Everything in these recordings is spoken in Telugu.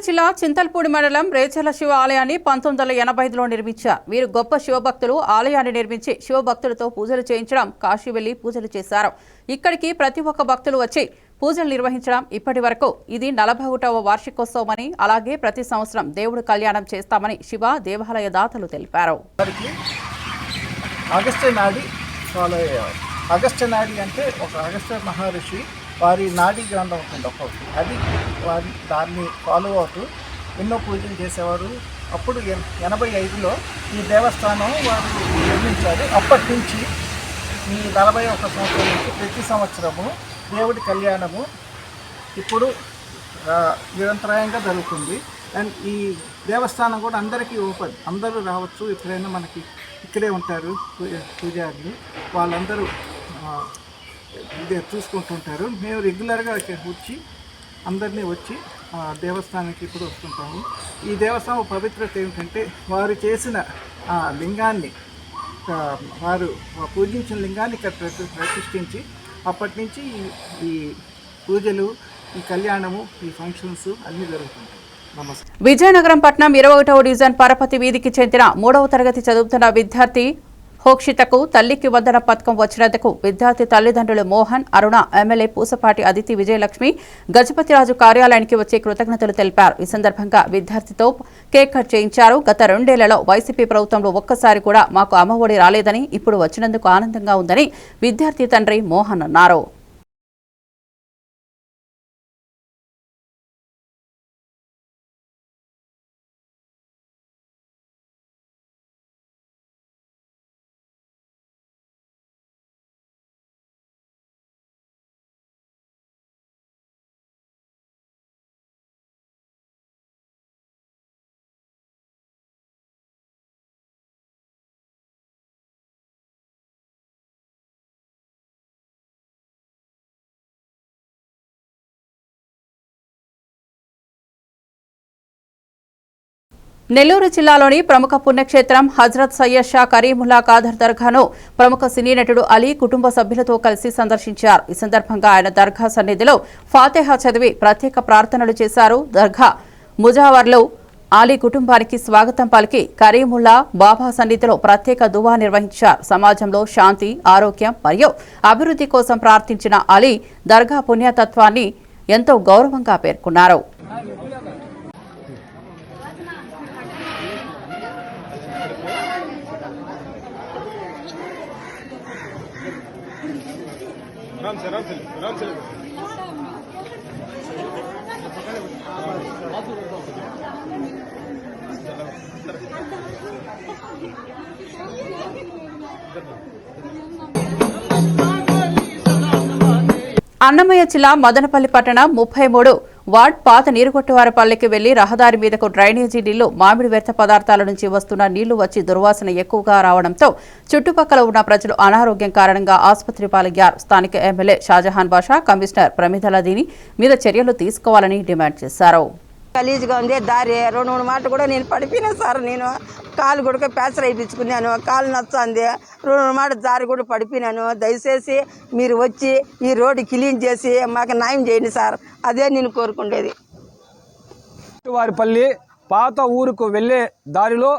జిల్లా చింతల్పూడి మండలం రేచర్ల శివ ఆలయాన్ని 1985లో నిర్మించారు. వీరు గొప్ప శివభక్తులు. ఆలయాన్ని నిర్మించి శివభక్తులతో పూజలు చేయించడం, కాశీ వెళ్లి పూజలు చేశారు. ఇక్కడికి ప్రతి ఒక్క భక్తులు వచ్చి పూజలు నిర్వహించడం ఇప్పటి వరకు ఇది 41వ వార్షికోత్సవమని, అలాగే ప్రతి సంవత్సరం దేవుడు కళ్యాణం చేస్తామని శివ దేవాలయ దాతలు తెలిపారు. అగస్త్య నాడి అంటే ఒక అగస్త్య మహర్షి వారి నాడీ గ్రంథం ఉంటుంది ఒక్కొక్కటి, అది వారి దాన్ని ఫాలో అవుతూ ఎన్నో పూజలు చేసేవారు. అప్పుడు 85లో ఈ దేవస్థానం వారు నిర్మించారు. అప్పటి నుంచి ఈ 41 సంవత్సరం నుంచి ప్రతి సంవత్సరము దేవుడి కళ్యాణము ఇప్పుడు నిరంతరాయంగా జరుగుతుంది. అండ్ ఈ దేవస్థానం కూడా అందరికీ ఓపెన్, అందరూ రావచ్చు. ఎప్పుడైనా మనకి ఇక్కడే ఉంటారు పూజారులు, వాళ్ళందరూ ఇదే చూసుకుంటుంటారు. మేము రెగ్యులర్గా వచ్చి అందరినీ వచ్చి దేవస్థానానికి ఇప్పుడు వస్తుంటాము. ఈ దేవస్థానం పవిత్రత ఏమిటంటే వారు చేసిన లింగాన్ని, వారు పూజించిన లింగాన్ని ఇక్కడ ప్రతిష్ఠించి అప్పటి నుంచి ఈ పూజలు, ఈ కళ్యాణము, ఈ ఫంక్షన్స్ అన్నీ జరుగుతుంటాయి. విజయనగరం పట్నం 21వ డివిజన్ పరపతి వీధికి చెందిన 3వ తరగతి చదువుతున్న విద్యార్థి హోక్షితకు తల్లికి వందన పథకం వచ్చినందుకు విద్యార్థి తల్లిదండ్రులు మోహన్, అరుణ, ఎమ్మెల్యే పూసపాటి అదితి విజయలక్ష్మి గజపతిరాజు కార్యాలయానికి వచ్చి కృతజ్ఞతలు తెలిపారు. ఈ సందర్భంగా విద్యార్థితో కేక్ కట్ చేయించారు. గత 2 ఏళ్లలో వైసీపీ ప్రభుత్వంలో ఒక్కసారి కూడా మాకు అమ్మఒడి రాలేదని, ఇప్పుడు వచ్చినందుకు ఆనందంగా ఉందని విద్యార్థి తండ్రి మోహన్ అన్నారు. నెల్లూరు జిల్లాలోని ప్రముఖ పుణ్యక్షేత్రం హజ్రత్ సయ్యద్ షా కరీముల్లా ఖాదర్ దర్గాను ప్రముఖ సినీ నటుడు అలీ కుటుంబ సభ్యులతో కలిసి సందర్శించారు. ఈ సందర్భంగా ఆయన దర్గా సన్నిధిలో ఫాతిహా చదివి ప్రత్యేక ప్రార్థనలు చేశారు. దర్గా ముజావర్లో అలీ కుటుంబానికి స్వాగతం పలికి కరీముల్లా బాబా సన్నిధిలో ప్రత్యేక దువా నిర్వహించారు. సమాజంలో శాంతి, ఆరోగ్యం మరియు అభివృద్ధి కోసం ప్రార్థించిన అలీ దర్గా పుణ్యతత్వాన్ని ఎంతో గౌరవంగా పేర్కొన్నారు. అన్నమయ్య జిల్లా మదనపల్లి పట్టణం 33 వార్డ్ పాత నీరుగొట్టువారపల్లికి వెళ్లి రహదారి మీదకు డ్రైనేజీ నీళ్లు, మామిడి వ్యర్థ పదార్థాల నుంచి వస్తున్న నీళ్లు వచ్చి దుర్వాసన ఎక్కువగా రావడంతో చుట్టుపక్కల ఉన్న ప్రజలు అనారోగ్యం కారణంగా ఆసుపత్రి పాలయ్యారు. స్థానిక ఎమ్మెల్యే షాజహాన్ బాషా, కమిషనర్ ప్రమిదల దీని మీద చర్యలు తీసుకోవాలని డిమాండ్ చేశారు. గలీజ్గా ఉంది దారి. 2-3 మాటలు కూడా నేను పడిపోయినా సార్, నేను కాలు కూడా ప్యాచర్ వేయించుకున్నాను, కాలు నచ్చింది. 2-3 మాటలు దారి కూడా పడిపోయినాను. దయచేసి మీరు వచ్చి ఈ రోడ్డు క్లీన్ చేసి మాకు న్యాయం చేయండి సార్, అదే నేను కోరుకుండేది. వారిపల్లి పాత ఊరుకు వెళ్ళే దారిలో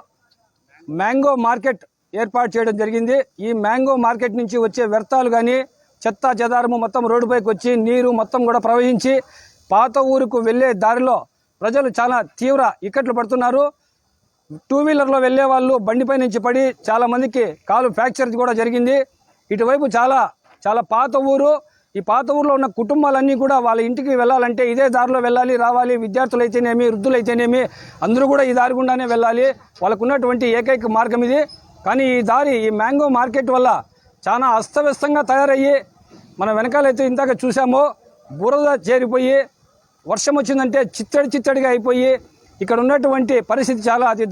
మ్యాంగో మార్కెట్ ఏర్పాటు చేయడం జరిగింది. ఈ మ్యాంగో మార్కెట్ నుంచి వచ్చే వ్యర్థాలు కానీ చెత్త చెదారము మొత్తం రోడ్డుపైకి వచ్చి నీరు మొత్తం కూడా ప్రవహించి పాత ఊరుకు వెళ్ళే దారిలో ప్రజలు చాలా తీవ్ర ఇక్కట్లు పడుతున్నారు. 2 వీలర్లో వెళ్ళే వాళ్ళు బండిపై నుంచి పడి చాలా మందికి కాలు ఫ్రాక్చర్ కూడా జరిగింది. ఇటువైపు చాలా పాత ఊరు. ఈ పాత ఊరిలో ఉన్న కుటుంబాలన్నీ కూడా వాళ్ళ ఇంటికి వెళ్ళాలంటే ఇదే దారిలో వెళ్ళాలి, రావాలి. విద్యార్థులు అయితేనేమి, వృద్ధులైతేనేమి అందరూ కూడా ఈ దారి గుండానే వెళ్ళాలి. వాళ్ళకు ఉన్నటువంటి ఏకైక మార్గం ఇది. కానీ ఈ దారి, ఈ మ్యాంగో మార్కెట్ వల్ల చాలా అస్తవ్యస్తంగా తయారయ్యి, మన వెనకాలైతే ఇందాక చూసామో బురద చేరిపోయి, వర్షం వచ్చిందంటే చిత్తడిగా అయిపోయి ఇక్కడ ఉన్నటువంటి పరిస్థితి చాలా అతి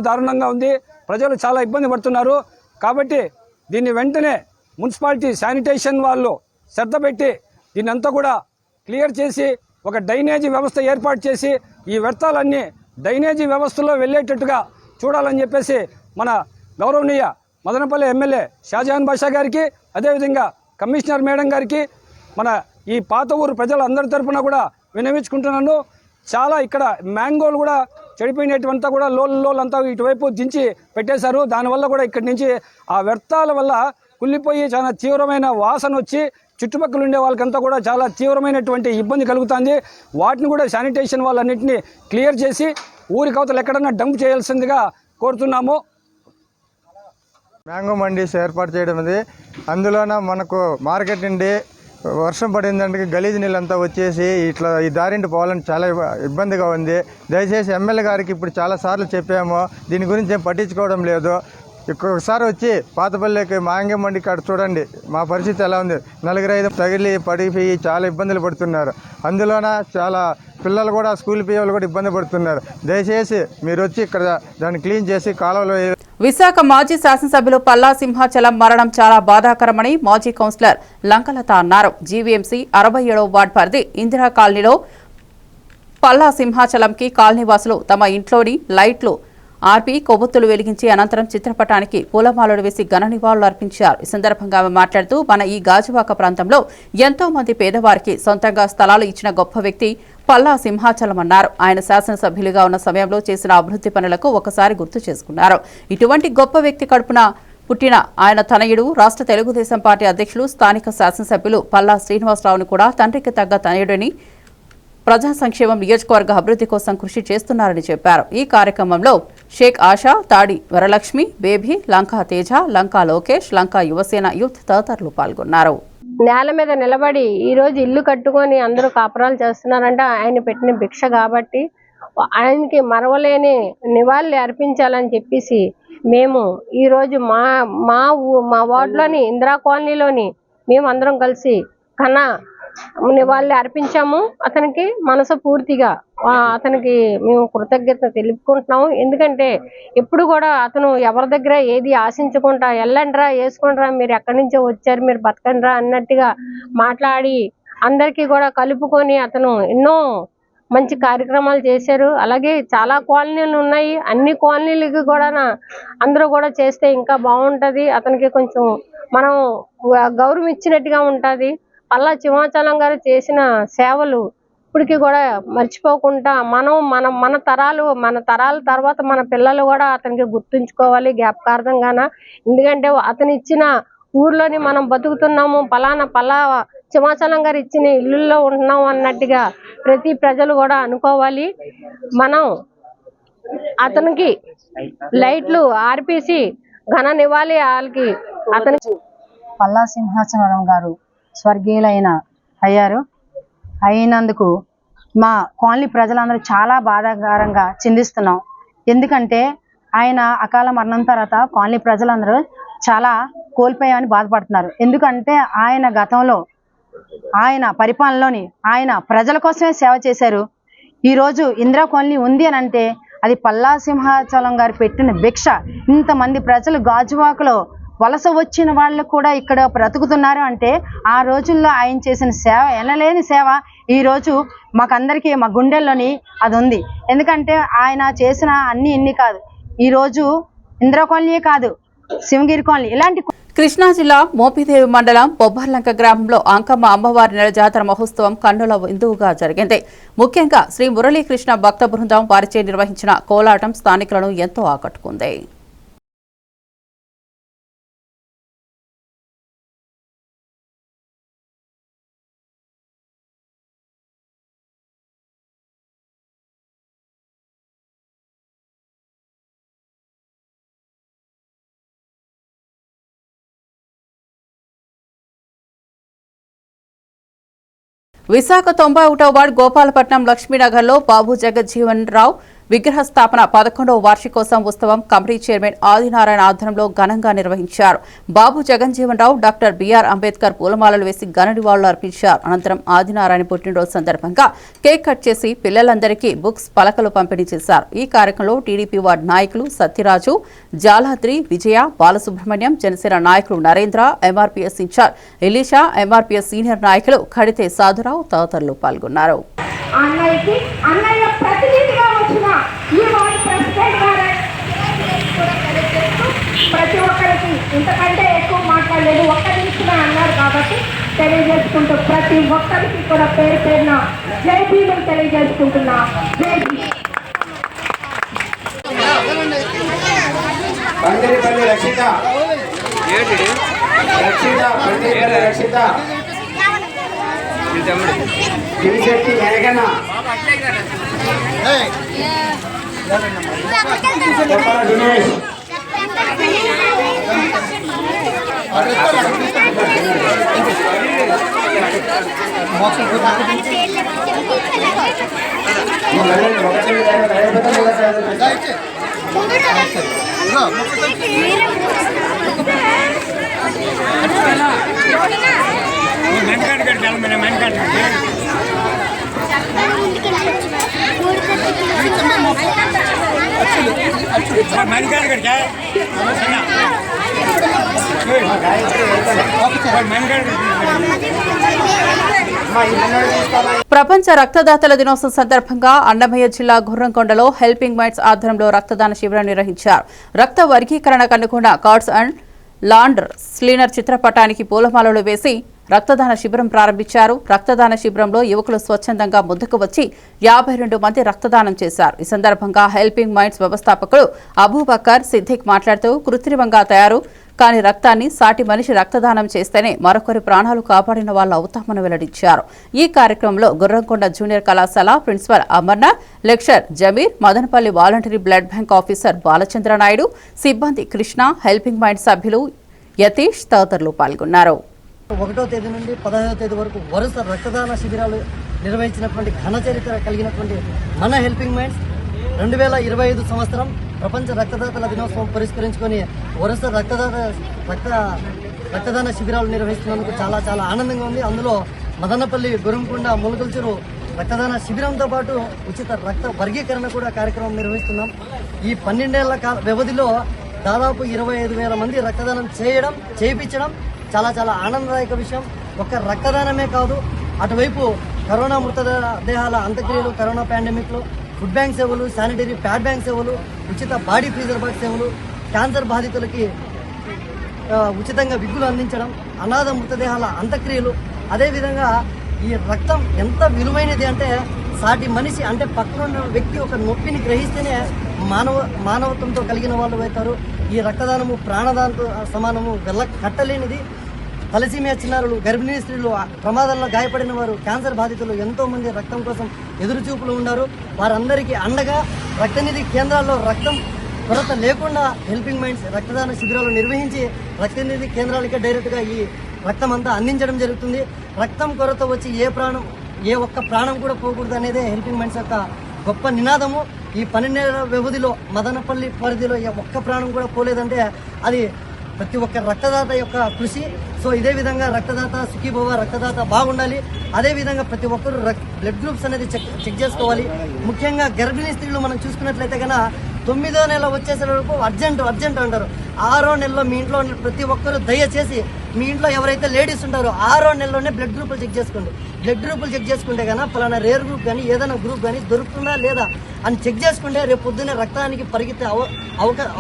దారుణంగా ఉంది. ప్రజలు చాలా ఇబ్బంది పడుతున్నారు. కాబట్టి దీన్ని వెంటనే మున్సిపాలిటీ శానిటేషన్ వాళ్ళు శ్రద్ధ పెట్టి దీన్ని అంతా కూడా క్లియర్ చేసి ఒక డ్రైనేజీ వ్యవస్థ ఏర్పాటు చేసి ఈ వ్యర్థాలన్నీ డ్రైనేజీ వ్యవస్థలో వెళ్ళేటట్టుగా చూడాలని చెప్పేసి మన గౌరవనీయ మదనపల్లి ఎమ్మెల్యే షాజహాన్ బాషా గారికి, అదేవిధంగా కమిషనర్ మేడం గారికి, మన ఈ పాత ఊరు ప్రజలందరి తరఫున కూడా విన్నవించుకుంటున్నాను. చాలా ఇక్కడ మ్యాంగోలు కూడా చెడిపోయినటువంతా కూడా లోలంతా ఇటువైపు దించి పెట్టేశారు. దానివల్ల కూడా ఇక్కడి నుంచి ఆ వ్యర్థాల వల్ల కుళ్ళిపోయి చాలా తీవ్రమైన వాసన వచ్చి చుట్టుపక్కల ఉండే వాళ్ళకంతా కూడా చాలా తీవ్రమైనటువంటి ఇబ్బంది కలుగుతుంది. వాటిని కూడా శానిటేషన్ వాళ్ళన్నింటినీ క్లియర్ చేసి ఊరికవతలు ఎక్కడన్నా డంప్ చేయాల్సిందిగా కోరుతున్నాము. మ్యాంగో మండీస్ ఏర్పాటు చేయడం అది, అందులోన మనకు మార్కెట్ నుండి వర్షం పడిందంటే గలీజ్ నీళ్ళంతా వచ్చేసి ఇట్లా ఈ దారింటి పోవాలని చాలా ఇబ్బందిగా ఉంది. దయచేసి ఎమ్మెల్యే గారికి ఇప్పుడు చాలాసార్లు చెప్పాము, దీని గురించి ఏం పట్టించుకోవడం లేదు. ఒకసారి వచ్చి పాతపల్లికి మ్యాంగో మండి కాడ చూడండి మా పరిస్థితి ఎలా ఉంది. 4-5 తగిలి పడిపోయి చాలా ఇబ్బందులు పడుతున్నారు. అందులోన చాలా పిల్లలు కూడా స్కూల్ పిల్లలు కూడా ఇబ్బంది పడుతున్నారు. దయచేసి మీరు వచ్చి ఇక్కడ దాన్ని క్లీన్ చేసి కాలువలో. విశాఖ మాజీ శాసనసభ్యులు పల్లా సింహాచలం మరణం చాలా బాధాకరమని మాజీ కౌన్సిలర్ లంకలత అన్నారు. జీవీఎంసీ 67వ వార్డు పరిధి ఇందిరా కాలనీలో పల్లా సింహాచలంకి కాలనీవాసులు తమ ఇంట్లోని లైట్లు ఆర్పి కొవ్వొత్తులు వెలిగించి అనంతరం చిత్రపటానికి పూలమాలలు వేసి ఘన నివాళులు అర్పించారు. ఈ సందర్భంగా ఆమె మాట్లాడుతూ మన ఈ గాజువాక ప్రాంతంలో ఎంతో మంది పేదవారికి సొంతంగా స్థలాలు ఇచ్చిన గొప్ప వ్యక్తి పల్లా సింహాచలం అన్నారు. ఆయన శాసనసభ్యులుగా ఉన్న సమయంలో చేసిన అభివృద్ధి పనులకు ఒకసారి గుర్తు చేసుకున్నారు. ఇటువంటి గొప్ప వ్యక్తి కడుపున పుట్టిన ఆయన తనయుడు రాష్ట్ర తెలుగుదేశం పార్టీ అధ్యక్షులు స్థానిక శాసనసభ్యులు పల్లా శ్రీనివాసరావును కూడా తండ్రికి తగ్గ తనయుడిని ప్రజా సంక్షేమం నియోజకవర్గ అభివృద్ధి కోసం కృషి చేస్తున్నారని చెప్పారు. ఈ కార్యక్రమంలో షేక్ ఆషా, తాడి వరలక్ష్మి, బేబీ, లంకా తేజ, లంకా లోకేష్, లంకా యువసేన యూత్ తదితరులు పాల్గొన్నారు. నేల మీద నిలబడి ఈరోజు ఇల్లు కట్టుకొని అందరూ కాపురాలు చేస్తున్నారంటే ఆయన పెట్టిన భిక్ష కాబట్టి ఆయనకి మరవలేని నివాళులు అర్పించాలని చెప్పేసి మేము ఈరోజు మా వార్డులోని ఇందిరా కాలనీలోని మేము అందరం కలిసి నివాళులు అర్పించాము. అతనికి మనస్ఫూర్తిగా అతనికి మేము కృతజ్ఞత తెలుపుకుంటున్నాము. ఎందుకంటే ఎప్పుడు కూడా అతను ఎవరి దగ్గర ఏది ఆశించకుండా వెళ్ళండిరా, వేసుకుంటారా, మీరు ఎక్కడి నుంచో వచ్చారు, మీరు బతకండిరా అన్నట్టుగా మాట్లాడి అందరికీ కూడా కలుపుకొని అతను ఎన్నో మంచి కార్యక్రమాలు చేశారు. అలాగే చాలా కాలనీలు ఉన్నాయి, అన్ని కాలనీలకి కూడా అందరూ కూడా చేస్తే ఇంకా బాగుంటుంది. అతనికి కొంచెం మనం గౌరవం ఇచ్చినట్టుగా ఉంటుంది. పల్లా సింహాచలం గారు చేసిన సేవలు ఇప్పటికీ కూడా మర్చిపోకుండా మన తరాల తర్వాత మన పిల్లలు కూడా అతనికి గుర్తుంచుకోవాలి జ్ఞాపకార్థంగాన. ఎందుకంటే అతను ఇచ్చిన ఊర్లోని మనం బతుకుతున్నాము, పల్లా సింహాచలం గారు ఇచ్చిన ఇల్లుల్లో ఉంటున్నాము అన్నట్టుగా ప్రతి ప్రజలు కూడా అనుకోవాలి. మనం అతనికి లైట్లు ఆర్పేసి ఘన నివాళి వాళ్ళకి అతనికి పల్లా సింహాచలం గారు స్వర్గీయులైన అయినందుకు మా కాలనీ ప్రజలందరూ చాలా బాధాకరంగా చిందిస్తున్నాం. ఎందుకంటే ఆయన అకాల మరణం తర్వాత కాలనీ ప్రజలందరూ చాలా కోల్పోయామని బాధపడుతున్నారు. ఎందుకంటే ఆయన గతంలో ఆయన పరిపాలనలోని ఆయన ప్రజల కోసమే సేవ చేశారు. ఈరోజు ఇందిరా కాలనీ ఉంది అని అంటే అది పల్లా సింహాచలం గారు పెట్టిన భిక్ష. ఇంతమంది ప్రజలు గాజువాకలో వలస వచ్చిన వాళ్ళు కూడా ఇక్కడ బ్రతుకుతున్నారు అంటే ఆ రోజుల్లో ఆయన చేసిన సేవ ఎనలేని సేవ ఈరోజు మాకందరికీ మా గుండెల్లోని అది ఉంది. ఎందుకంటే ఆయన చేసిన ఇన్ని కాదు, ఈరోజు ఇందిరా కాలనీ కాదు, శివగిరి కాలనీ ఇలాంటి. కృష్ణా జిల్లా మోపిదేవి మండలం బొబ్బర్లంక గ్రామంలో అంకమ్మ అమ్మవారి నెల జాతర మహోత్సవం కన్నుల విందుగా జరిగింది. ముఖ్యంగా శ్రీ మురళీకృష్ణ భక్త బృందం వారిచే నిర్వహించిన కోలాటం స్థానికులను ఎంతో ఆకట్టుకుంది. విశాఖ 91వ వార్డు గోపాలపట్నం లక్ష్మీనగర్లో బాబు జగజ్జీవన్ రావు విగ్రహ స్థాపన 11వ వార్షికోత్సవం ఉత్సవం కమిటీ చైర్మన్ ఆదినారాయణ ఆధ్వర్యంలో ఘనంగా నిర్వహించారు. బాబు జగజ్జీవన్ రావు డాక్టర్ బిఆర్ అంబేద్కర్ పూలమాలలు వేసి ఘన నివాళులు అర్పించారు. అనంతరం ఆదినారాయణ పుట్టినరోజు సందర్భంగా కేక్ కట్ చేసి పిల్లలందరికీ బుక్స్, పలకలు పంపిణీ చేశారు. ఈ కార్యక్రమంలో టీడీపీ వార్డు నాయకులు సత్యరాజు, జాలాద్రి, విజయ, బాలసుబ్రహ్మణ్యం, జనసేన నాయకులు Narendra, MRPS incharge Elisha, MRPS senior నాయకులు ఖడితే సాధురావు తదితరులు పాల్గొన్నారు. ప్రతి ఒక్కరికి ఇంతకంటే ఎక్కువ మాట్లాడలేదు, ఒక్క నిమిషమే అన్నారు కాబట్టి తెలియజేసుకుంటూ ప్రతి ఒక్కరికి కూడా పేరు పేరున జై భీమ్ తెలియజేసుకుంటున్నా. జై భీమ్. రక్షిత రక్షిత గిరిశెట్టి మేఘన దినేష్ ప్రపంచ రక్తదాతల దినోత్సవం సందర్భంగా అన్నమయ్య జిల్లా గుర్రంకొండలో హెల్పింగ్ మైండ్స్ ఆధ్వర్యంలో రక్తదాన శిబిరం నిర్వహించారు. రక్త వర్గీకరణకు అనుగుణ కార్డ్స్ అండ్ లాండర్ స్లీనర్ చిత్రపటానికి పూలమాలలు వేసి రక్తదాన శిబిరం ప్రారంభించారు. రక్తదాన శిబిరంలో యువకులు స్వచ్ఛందంగా ముందుకు వచ్చి 52 మంది రక్తదానం చేశారు. ఈ సందర్భంగా హెల్పింగ్ మైండ్స్ వ్యవస్థాపకుడు అబూబకర్ సిద్దిక్ మాట్లాడుతూ కృత్రిమంగా తయారు కాని రక్తాన్ని సాటి మనిషి రక్తదానం చేస్తేనే మరొకరి ప్రాణాలు కాపాడిన వాళ్ళు అవుతామని వెల్లడించారు. ఈ కార్యక్రమంలో గుర్రంకొండ జూనియర్ కళాశాల principal Amarnath, lecturer Zameer, Madanapalle voluntary blood bank officer Balachandra Naidu, సిబ్బంది కృష్ణ, హెల్పింగ్ మైండ్ సభ్యులు యతీష్ తదితరులు పాల్గొన్నారు. 1వ తేదీ నుండి 15వ తేదీ వరకు వరుస రక్తదాన శిబిరాలు నిర్వహించినటువంటి ఘన చరిత్ర కలిగినటువంటి మన హెల్పింగ్ మైండ్స్ 2025 సంవత్సరం ప్రపంచ రక్తదాతల దినోత్సవం పురస్కరించుకొని వరుస రక్తదాన శిబిరాలు నిర్వహిస్తున్నందుకు చాలా చాలా ఆనందంగా ఉంది. అందులో మదనపల్లి, గురంకొండ, ములకల్చెరు రక్తదాన శిబిరంతో పాటు ఉచిత రక్త వర్గీకరణ కూడా కార్యక్రమం నిర్వహిస్తున్నాం. ఈ 12 ఏళ్ల వ్యవధిలో దాదాపు 25,000 మంది రక్తదానం చేయించడం చాలా చాలా ఆనందదాయక విషయం. ఒక్క రక్తదానమే కాదు, అటువైపు కరోనా మృతదేహాల అంత్యక్రియలు, కరోనా పాండమిక్లో ఫుడ్ బ్యాంక్ సేవలు, శానిటరీ ప్యాడ్ బ్యాంక్ సేవలు, ఉచిత బాడీ ఫ్రీజర్ బాక్స్ సేవలు, క్యాన్సర్ బాధితులకి ఉచితంగా విగ్గులు అందించడం, అనాథ మృతదేహాల అంత్యక్రియలు. అదేవిధంగా ఈ రక్తం ఎంత విలువైనది అంటే సాటి మనిషి అంటే పక్కన వ్యక్తి ఒక నొప్పిని గ్రహిస్తేనే మానవత్వంతో కలిగిన వాళ్ళు అవుతారు. ఈ రక్తదానము ప్రాణదానంతో సమానము, కట్టలేనిది. తలసీమియా చిన్నారులు, గర్భిణీ స్త్రీలు, ప్రమాదంలో గాయపడిన వారు, క్యాన్సర్ బాధితులు ఎంతో మంది రక్తం కోసం ఎదురుచూపులు ఉన్నారు. వారందరికీ అండగా రక్తనిధి కేంద్రాల్లో రక్తం కొరత లేకుండా హెల్పింగ్ మైండ్స్ రక్తదాన శిబిరాలు నిర్వహించి రక్తనిధి కేంద్రాలకే డైరెక్ట్గా ఈ రక్తం అంతా అందించడం జరుగుతుంది. రక్తం కొరత వచ్చి ఏ ఒక్క ప్రాణం కూడా పోకూడదు అనేదే హెల్పింగ్ మైండ్స్ యొక్క గొప్ప నినాదము. ఈ 12 ఏళ్ల వ్యవధిలో మదనపల్లి పరిధిలో ఒక్క ప్రాణం కూడా పోలేదంటే అది ప్రతి ఒక్క రక్తదాత యొక్క కృషి. సో ఇదే విధంగా రక్తదాత సుఖీభవ, రక్తదాత బాగుండాలి. అదేవిధంగా ప్రతి ఒక్కరు బ్లడ్ గ్రూప్స్ అనేది చెక్ చేసుకోవాలి. ముఖ్యంగా గర్భిణీ స్త్రీలు మనం చూసుకున్నట్లయితే కన్నా 9వ నెల వచ్చేసే వరకు అర్జెంట్ అంటారు. 6వ నెలలో మీ ఇంట్లో ప్రతి ఒక్కరు దయచేసి మీ ఇంట్లో ఎవరైతే లేడీస్ ఉంటారో 6వ నెలలోనే బ్లడ్ గ్రూపులు చెక్ చేసుకోండి. బ్లడ్ గ్రూపులు చెక్ చేసుకుంటే కన్నా పలానా రేర్ గ్రూప్ కానీ ఏదైనా గ్రూప్ కానీ దొరుకుతుందా లేదా అని చెక్ చేసుకుంటే రేపు పొద్దున్నే రక్తానికి పరిగెత్తే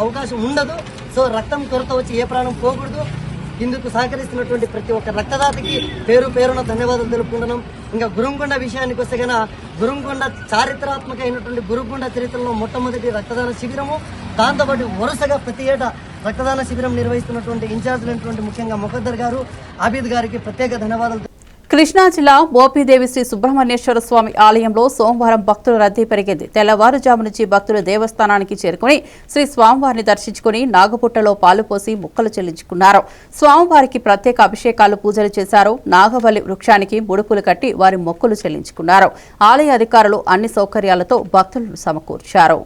అవకాశం ఉండదు. సో రక్తం కొరత వచ్చి ఏ ప్రాణం పోకూడదు. ఇందుకు సహకరిస్తున్నటువంటి ప్రతి ఒక్క రక్తదాతకి పేరున ధన్యవాదాలు తెలుపుకుంటున్నాం. ఇంకా గురంకొండ విషయానికి వస్తే కన్నా గురంకొండ చారిత్రాత్మక అయినటువంటి గురంకొండ చరిత్రలో మొట్టమొదటి రక్తదాన శిబిరము. దాంతోపాటు వరుసగా ప్రతి ఏటా రక్తదాన శిబిరం నిర్వహిస్తున్నటువంటి ఇన్ఛార్జ్లైనటువంటి ముఖ్యంగా ముఖద్దర్ గారు, ఆబీద్ గారికి ప్రత్యేక ధన్యవాదాలు. కృష్ణా జిల్లా మోపిదేవి శ్రీ సుబ్రహ్మణ్యేశ్వర స్వామి ఆలయంలో సోమవారం భక్తుల రద్దీ పెరిగింది. తెల్లవారుజాము నుంచి భక్తులు దేవస్థానానికి చేరుకుని శ్రీ స్వామివారిని దర్శించుకుని నాగపుట్టలో పాలు పోసి మొక్కలు చెల్లించుకున్నారు. స్వామివారికి ప్రత్యేక అభిషేకాలు, పూజలు చేశారు. నాగవల్లి వృక్షానికి ముడుపులు కట్టి వారి మొక్కులు చెల్లించుకున్నారు. ఆలయ అధికారులు అన్ని సౌకర్యాలతో భక్తులను సమకూర్చారు.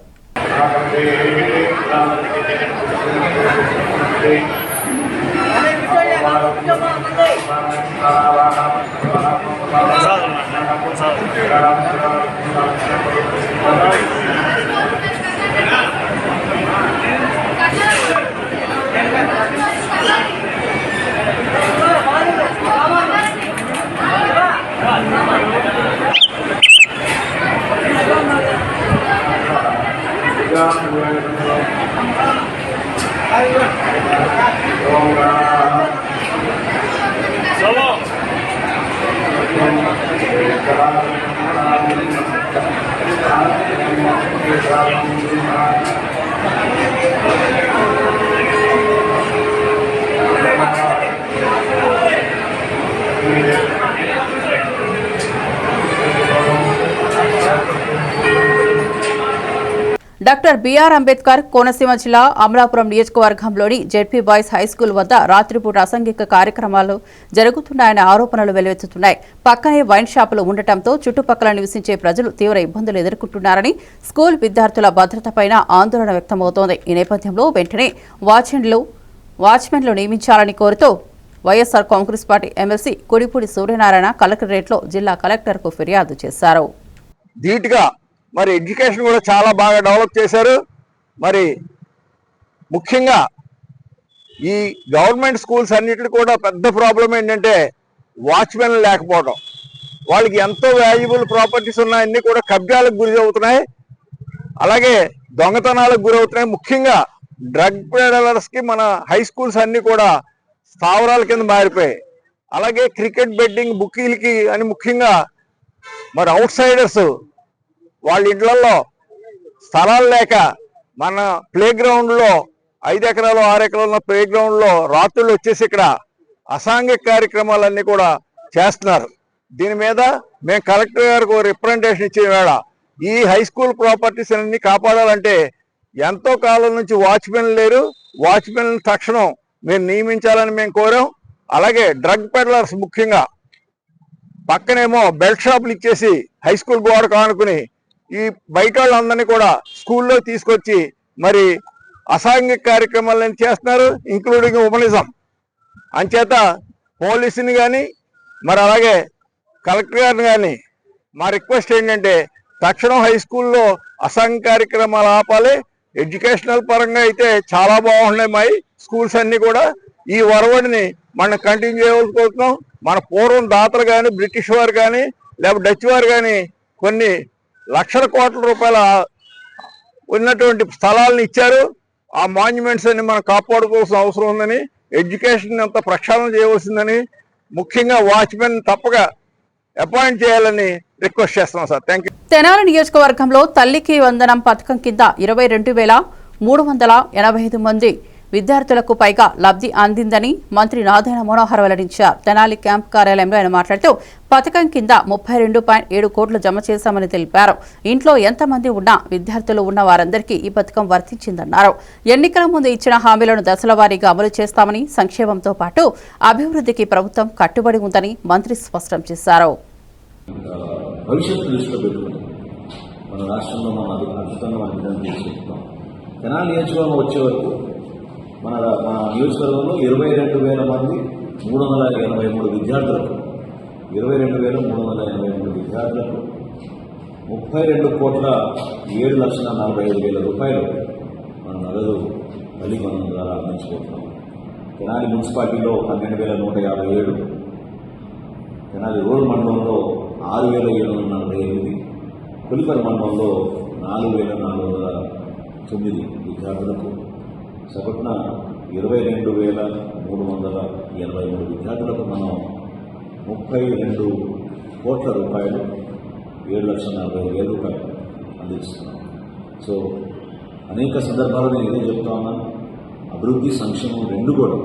డాక్టర్ బిఆర్ అంబేద్కర్ కోనసీమ జిల్లా అమలాపురం నియోజకవర్గంలోని జెడ్పీ బాయ్స్ హైస్కూల్ వద్ద రాత్రిపూట అసాంఘిక కార్యక్రమాలు జరుగుతున్నాయనే ఆరోపణలు వెలువెత్తుతున్నాయి. పక్కనే వైన్ షాపులు ఉండటంతో చుట్టుపక్కల నివసించే ప్రజలు తీవ్ర ఇబ్బందులు ఎదుర్కొంటున్నారని స్కూల్ విద్యార్థుల భద్రతపైన ఆందోళన వ్యక్తమవుతోంది. ఈ నేపథ్యంలో వెంటనే వాచ్మెన్లు నియమించాలని కోరుతూ వైఎస్ఆర్ కాంగ్రెస్ పార్టీ ఎమ్మెల్సీ కొడిపూడి సూర్యనారాయణ కలెక్టరేట్లో జిల్లా కలెక్టర్కు ఫిర్యాదు చేశారు. మరి ఎడ్యుకేషన్ కూడా చాలా బాగా డెవలప్ చేశారు. మరి ముఖ్యంగా ఈ గవర్నమెంట్ స్కూల్స్ అన్నిటికీ కూడా పెద్ద ప్రాబ్లం ఏంటంటే వాచ్మెన్ లేకపోవడం. వాళ్ళకి ఎంతో వాల్యుబుల్ ప్రాపర్టీస్ ఉన్నాయన్నీ కూడా కబ్జాలకు గురి అవుతున్నాయి, అలాగే దొంగతనాలకు గురవుతున్నాయి. ముఖ్యంగా డ్రగ్ పెడలర్స్కి మన హై స్కూల్స్ అన్నీ కూడా స్థావరాల కింద మారిపోయాయి. అలాగే క్రికెట్ బెట్టింగ్ బుకీలకి అని ముఖ్యంగా మరి అవుట్ సైడర్స్ వాళ్ళ ఇండ్లలో స్థలాలు లేక మన ప్లే గ్రౌండ్లో 5 ఎకరాలు 6 ఎకరాల ప్లే గ్రౌండ్లో రాత్రులు వచ్చేసి ఇక్కడ అసాంఘిక కార్యక్రమాలన్నీ కూడా చేస్తున్నారు. దీని మీద మేము కలెక్టర్ గారికి రిప్రజెంటేషన్ ఇచ్చే వేళ ఈ హై స్కూల్ ప్రాపర్టీస్ అన్ని కాపాడాలంటే ఎంతో కాలం నుంచి వాచ్మెన్ లేరు, వాచ్మెన్ తక్షణం మేము నియమించాలని మేము కోరాం. అలాగే డ్రగ్ పెడ్లర్స్ ముఖ్యంగా పక్కనేమో బెల్ట్ షాపులు ఇచ్చేసి హై స్కూల్ గోడ కానుకుని ఈ బయట వాళ్ళందరినీ కూడా స్కూల్లో తీసుకొచ్చి మరి అసాంఘిక కార్యక్రమాలను చేస్తున్నారు, ఇంక్లూడింగ్ ఉమనిజం. అంచేత పోలీసుని కానీ మరి అలాగే కలెక్టర్ గారిని కానీ మా రిక్వెస్ట్ ఏంటంటే తక్షణం హై స్కూల్లో అసాంఘిక కార్యక్రమాలు ఆపాలి. ఎడ్యుకేషనల్ పరంగా అయితే చాలా బాగున్నాయి మా స్కూల్స్ అన్నీ కూడా. ఈ వరవడిని మనం కంటిన్యూ చేయవలసిపోతున్నాం. మన పూర్వం దాతలు కానీ బ్రిటిష్ వారు కానీ లేకపోతే డచ్ వారు కానీ కొన్ని లక్షల కోట్ల రూపాయల ఉన్నటువంటి స్థలాలను ఇచ్చారు. ఆ మాన్యుమెంట్స్ అన్ని మనం కాపాడుకోవాల్సిన అవసరం ఉందని, ఎడ్యుకేషన్ అంతా ప్రక్షాళన చేయవలసిందని, ముఖ్యంగా వాచ్మెన్ తప్పక అపాయింట్ చేయాలని రిక్వెస్ట్ చేస్తున్నాం సార్. Thank you. తెనాలి నియోజకవర్గంలో తల్లికి వందనం పథకం కింద 22,385 మంది విద్యార్థులకు పైగా లబ్ధి అందిందని మంత్రి నాదెండ్ల మనోహర్ వెల్లడించారు. తెనాలి క్యాంప్ కార్యాలయంలో ఆయన మాట్లాడుతూ పథకం కింద 32.7 కోట్లు జమ చేశామని తెలిపారు. ఇంట్లో ఎంతమంది ఉన్నా విద్యార్థులు ఉన్న వారందరికీ ఈ పథకం వర్తించిందన్నారు. ఎన్నికల ముందు ఇచ్చిన హామీలను దశల వారీగా అమలు చేస్తామని, సంక్షేమంతో పాటు అభివృద్ధికి ప్రభుత్వం కట్టుబడి ఉందని మంత్రి స్పష్టం చేశారు. మన రాష్ట్రంలో మనం అద్భుతంగా తెనాలి నియోజకవర్గం వచ్చే వరకు మన నియోజకవర్గంలో 22,000 మంది 383 విద్యార్థులకు 22,383 విద్యార్థులకు 32,7,45,000 రూపాయలు మన నగదు తల్లి వందనం ద్వారా అందించుకుంటున్నాం. తెనాలి మున్సిపాలిటీలో 12,157, తెనాలి రూరల్ మండలంలో 6,748, కొలిపర్ మండలంలో 4,409 విద్యార్థులకు సగటున 22,383 విద్యార్థులకు మనం 32 కోట్ల రూపాయలు 7,40,000 రూపాయలు అందిస్తున్నాం. సో అనేక సందర్భాల్లో నేను ఇదే చెప్తా ఉన్నాను, అభివృద్ధి సంక్షేమం రెండు కూడా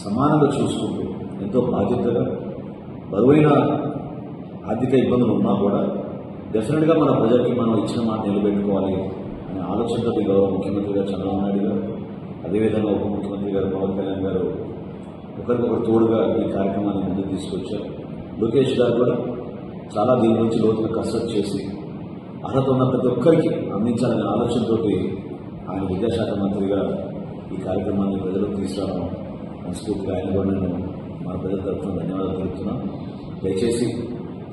సమానంగా చూసుకుంటూ ఎంతో బాధ్యతగా బరువైన ఆర్థిక ఇబ్బందులు ఉన్నా కూడా డెఫినెట్గా మన ప్రజలకి మనం ఇచ్చిన మాట నిలబెట్టుకోవాలి అనే ఆలోచనతో గౌరవ ముఖ్యమంత్రి గారు చంద్రబాబు నాయుడు గారు, అదేవిధంగా ఉప ముఖ్యమంత్రి గారు పవన్ కళ్యాణ్ గారు ఒకరికొకరు తోడుగా ఈ కార్యక్రమాన్ని ముందుకు తీసుకొచ్చారు. లోకేష్ గారు కూడా చాలా దీని గురించి లోతుగా కసరత్తు చేసి అర్హత ఉన్న ప్రతి ఒక్కరికి అందించాలనే ఆలోచనతో ఆయన విద్యాశాఖ మంత్రిగా ఈ కార్యక్రమాన్ని ప్రజలకు తీసుకురావడం మనస్ఫూర్తిగా ఆయన కూడా నేను మన ప్రజల తరఫున ధన్యవాదాలు తెలుపుతున్నాం. దయచేసి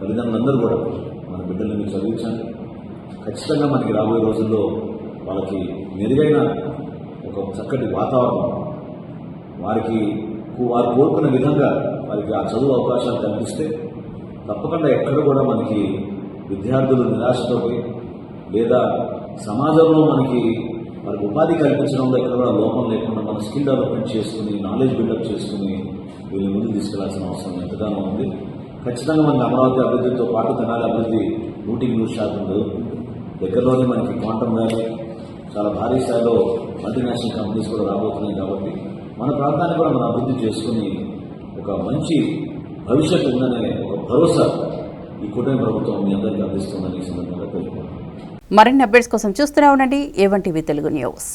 తల్లిదండ్రులందరూ కూడా మన బిడ్డల్ని మీరు చదివించండి. ఖచ్చితంగా మనకి రాబోయే రోజుల్లో వాళ్ళకి మెరుగైన ఒక చక్కటి వాతావరణం, వారు కోరుకున్న విధంగా వారికి ఆ చదువు అవకాశాలు కల్పిస్తే తప్పకుండా ఎక్కడ కూడా మనకి విద్యార్థులు నిరాశతోటి లేదా సమాజంలో వారికి ఉపాధి కల్పించడంలో ఎక్కడ కూడా లోపం లేకుండా మనం స్కిల్ డెవలప్మెంట్ చేసుకుని నాలెడ్జ్ బిల్డప్ చేసుకుని వీళ్ళని ముందుకు తీసుకెళ్లాల్సిన అవసరం ఎంతగానో ఉంది. ఖచ్చితంగా మనకి అమరావతి అభివృద్ధితో పాటు తెనాలి అభివృద్ధి 100% జరుగుతుంది. దగ్గరలోనే మనకి క్వాంటమ్ వ్యాలీ చాలా భారీ స్థాయిలో మల్టీనేషనల్ కంపెనీస్ కూడా రాబోతున్నాయి. కాబట్టి మన ప్రాంతాన్ని కూడా మనం అభివృద్ధి చేసుకుని ఒక మంచి భవిష్యత్తు ఉందనే ఒక భరోసా ఈ కూటమి ప్రభుత్వం మీ అందరికీ అందిస్తుందని ఈ సందర్భంగా తెలుపుకుంటున్నాను. మరిన్ని అప్డేట్స్ కోసం చూస్తూనే ఉండండి A1 TV తెలుగు న్యూస్.